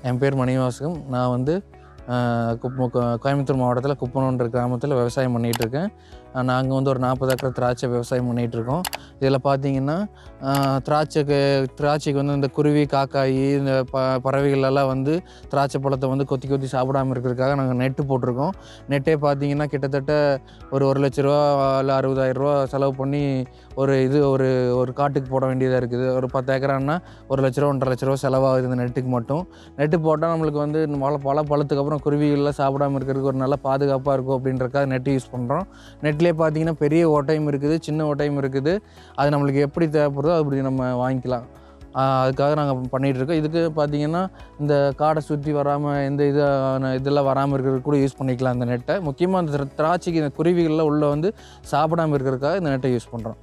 என் பேர் மணிவாசகம். நான் வந்து கோயம்புத்தூர் மாவட்டத்தில் குப்பனூன்ற கிராமத்தில் விவசாயம் பண்ணிகிட்ருக்கேன். நாங்கள் வந்து ஒரு 40 ஏக்கர் திராட்சை விவசாயம் பண்ணிகிட்ருக்கோம். இதில் பார்த்திங்கன்னா திராட்சைக்கு வந்து இந்த குருவி, காக்காயி, இந்த பறவைகளெல்லாம் வந்து திராட்சை பழத்தை வந்து கொத்தி கொத்தி சாப்பிடாமல் இருக்கிறதுக்காக நாங்கள் நெட்டு போட்டிருக்கோம். நெட்டே பார்த்திங்கன்னா கிட்டத்தட்ட ஒரு 1,00,000 ரூபா இல்லை 60,000 ரூபா செலவு பண்ணி ஒரு காட்டுக்கு போட வேண்டியதாக இருக்குது. ஒரு 10 ஏக்கரானா 1,00,000 ரூபா 1,50,000 ரூபா செலவாகுது இந்த நெட்டுக்கு மட்டும். நெட்டு போட்டால் நம்மளுக்கு வந்து பழத்துக்கு அப்புறம் குருவிகள்லாம் சாப்பிடாமல் இருக்கிறதுக்கு ஒரு நல்ல பாதுகாப்பாக இருக்கும் அப்படின்றக்காக நெட்டு யூஸ் பண்ணுறோம். நெட்லேயே பார்த்திங்கன்னா பெரிய ஓட்டையும் இருக்குது, சின்ன ஓட்டையும் இருக்குது. அது நம்மளுக்கு எப்படி தேவைப்படுதோ அப்படி நம்ம வாங்கிக்கலாம். அதுக்காக நாங்கள் பண்ணிகிட்ருக்கோம். இதுக்கு பார்த்திங்கன்னா இந்த காடை சுற்றி வராமல் எந்த இதெல்லாம் வராமல் இருக்கிறதுக்கு கூட யூஸ் பண்ணிக்கலாம் இந்த நெட்டை. முக்கியமாக அந்த திராட்சைக்கு இந்த குருவிகள்லாம் உள்ளே வந்து சாப்பிடாமல் இருக்கிறதுக்காக இந்த நெட்டை யூஸ் பண்ணுறோம்.